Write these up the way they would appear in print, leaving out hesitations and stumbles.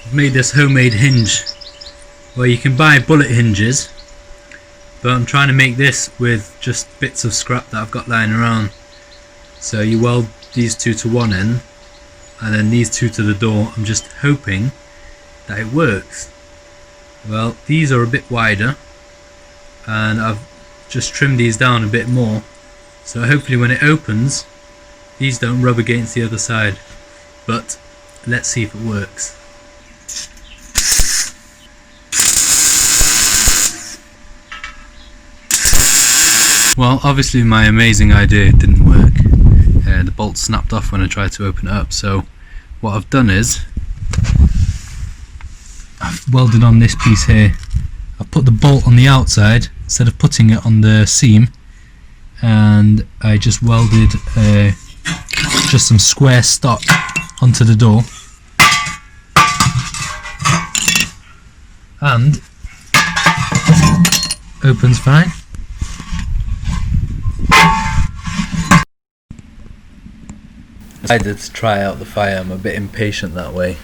I've made this homemade hinge where you can buy bullet hinges, but I'm trying to make this with just bits of scrap that I've got lying around. So you weld these two to one end and then these two to the door. I'm just hoping that it works. Well, these are a bit wider and I've just trimmed these down a bit more, so hopefully when it opens these don't rub against the other side. But let's see if it works. Well, obviously my amazing idea didn't work. The bolt snapped off when I tried to open it up, so what I've done is I've welded on this piece here. I've put the bolt on the outside instead of putting it on the seam, and I just welded just some square stock onto the door, and opens fine. I decided to try out the fire. I'm a bit impatient that way.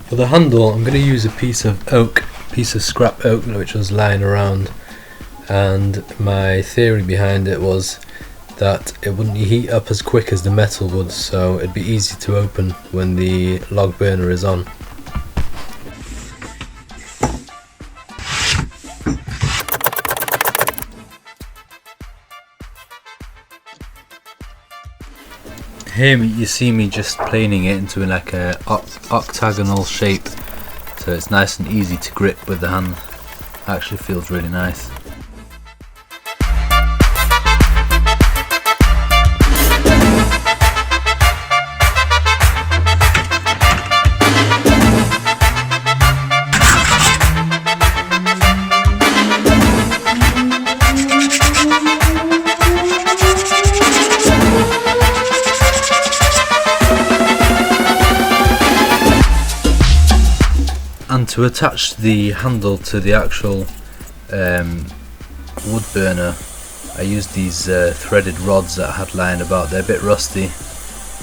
For the handle, I'm going to use a piece of scrap oak which was lying around, and my theory behind it was that it wouldn't heat up as quick as the metal would, so it'd be easy to open when the log burner is on. Here you see me just planing it into like a octagonal shape, so it's nice and easy to grip with the hand. Actually feels really nice. And to attach the handle to the actual wood burner, I used these threaded rods that I had lying about. They're a bit rusty,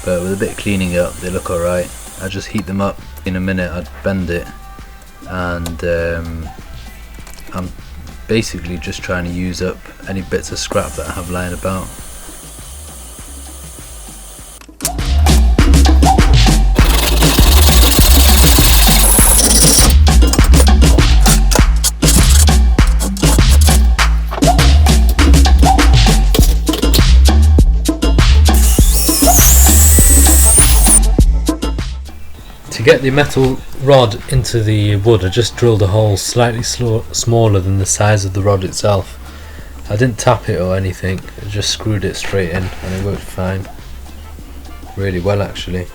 but with a bit of cleaning up they look alright. I just heat them up. In a minute I'd bend it, and I'm basically just trying to use up any bits of scrap that I have lying about. To get the metal rod into the wood, I just drilled a hole slightly smaller than the size of the rod itself. I didn't tap it or anything, I just screwed it straight in and it worked fine. Really well actually.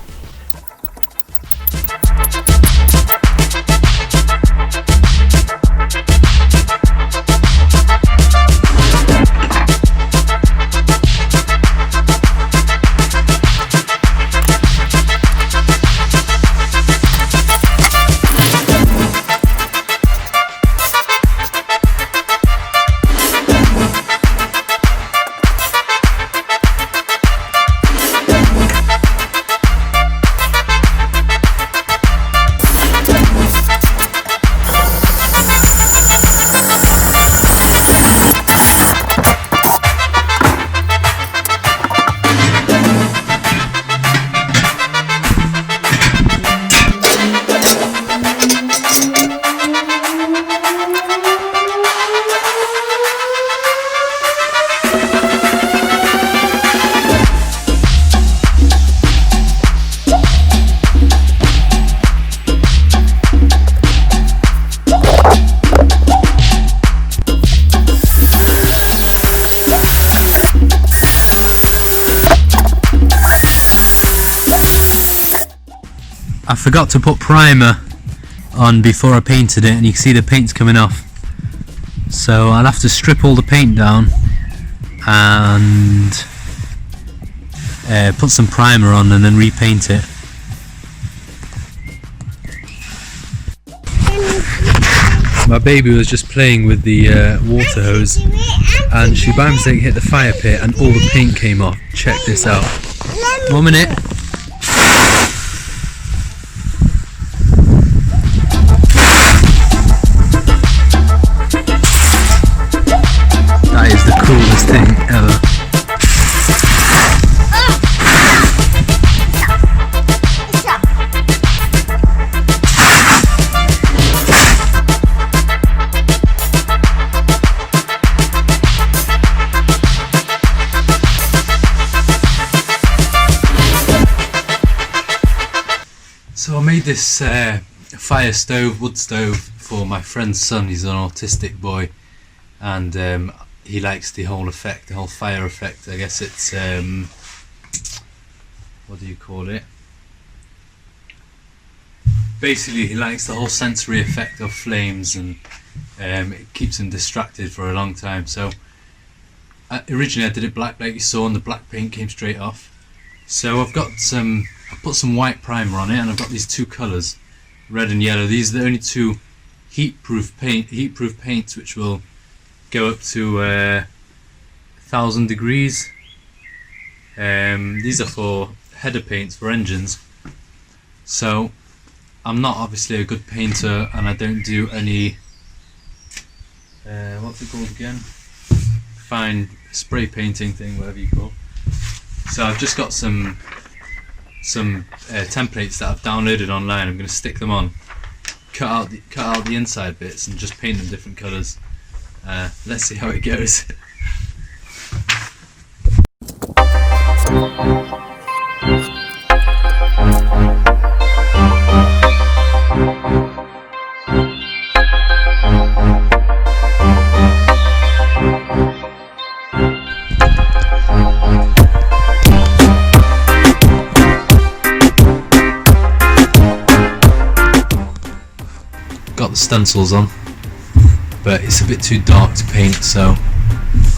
I forgot to put primer on before I painted it, and you can see the paint's coming off. So I'll have to strip all the paint down and put some primer on and then repaint it. My baby was just playing with the water hose and she by mistake hit the fire pit and all the paint came off. Check this out. 1 minute. That is the coolest thing ever. So I made this fire stove, wood stove, for my friend's son. He's an autistic boy, and he likes the whole effect, the whole fire effect. I guess it's what do you call it? Basically, he likes the whole sensory effect of flames, and it keeps him distracted for a long time. So originally I did it black, like you saw, and the black paint came straight off. So I put some white primer on it, and I've got these two colours, red and yellow. These are the only two heat-proof paints which will go up to 1000 degrees. These are for header paints for engines. So I'm not obviously a good painter, and I don't do any what's it called again? Fine spray painting thing, whatever you call. So I've just got some templates that I've downloaded online. I'm going to stick them on, cut out the inside bits, and just paint them different colours. Let's see how it goes. Got the stencils on, but it's a bit too dark to paint, so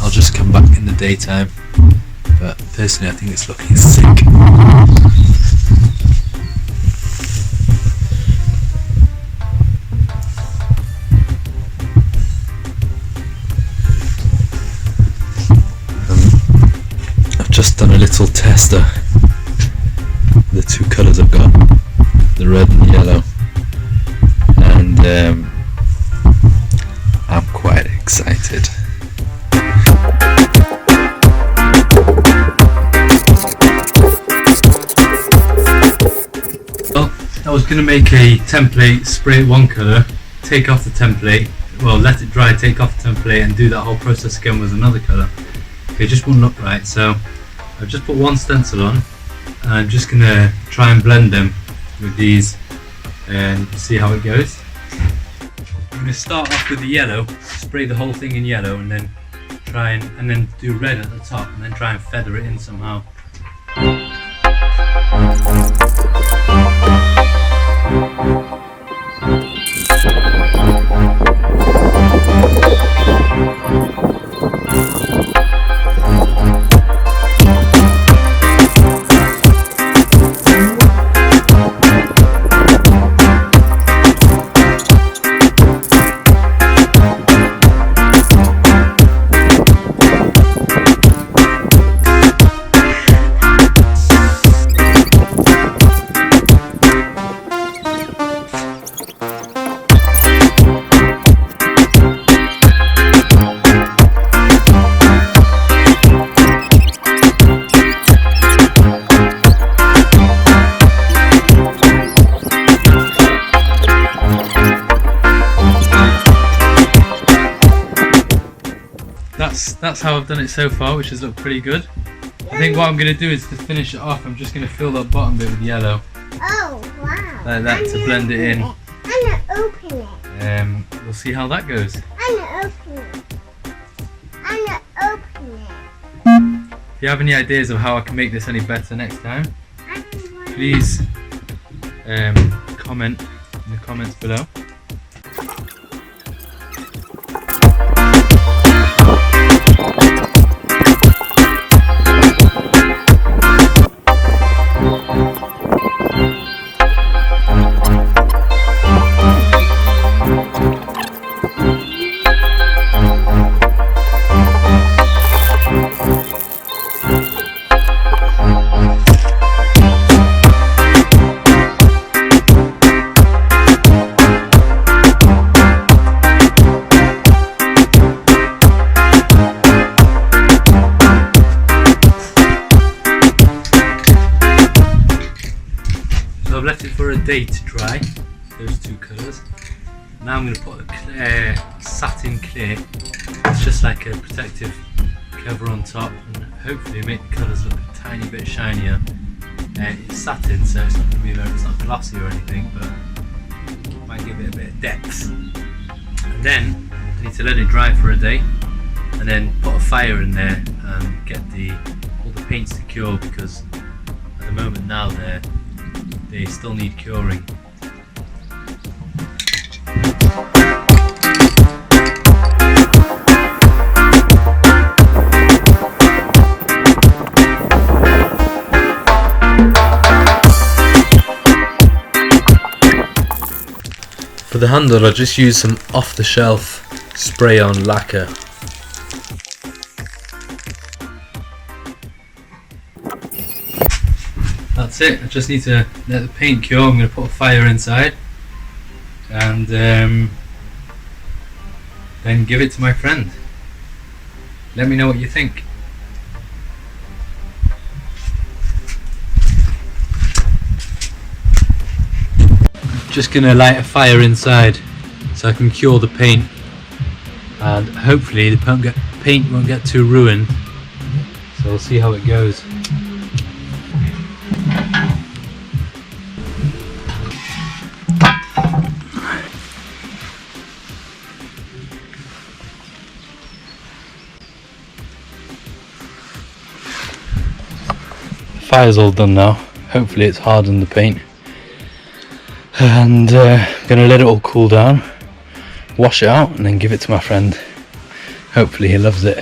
I'll just come back in the daytime. But personally I think it's looking sick. I've just done a little tester. The two colours I've got, the red and the yellow. And I'm quite excited. Well, I was going to make a template, spray it one colour, take off the template, well let it dry, take off the template, and do that whole process again with another colour. Okay, it just wouldn't look right, so I've just put one stencil on, and I'm just going to try and blend them with these and see how it goes. I'm going to start off with the yellow, spray the whole thing in yellow, and then and then do red at the top, and then try and feather it in somehow. That's how I've done it so far, which has looked pretty good. I think what I'm going to do is to finish it off, I'm just going to fill that bottom bit with yellow. Oh wow! Like that, to blend it in. I'm gonna open it. We'll see how that goes. I'm gonna open it. I'm gonna open it. If you have any ideas of how I can make this any better next time, please comment in the comments below. So I've left it for a day to dry, those two colours. Now I'm going to put a clear, satin clear, it's just like a protective cover on top, and hopefully make the colours look a tiny bit shinier. It's satin, so it's not going to be it's not glossy or anything, but it might give it a bit of depth. And then I need to let it dry for a day, and then put a fire in there and get all the paints to cure, because at the moment now they still need curing. For the handle I just used some off the shelf spray on lacquer. That's it, I just need to let the paint cure. I'm going to put a fire inside and then give it to my friend. Let me know what you think. Just going to light a fire inside so I can cure the paint, and hopefully the paint won't get too ruined, so we'll see how it goes. The fire's all done now, hopefully it's hardened the paint. And I'm going to let it all cool down, wash it out and then give it to my friend. Hopefully he loves it.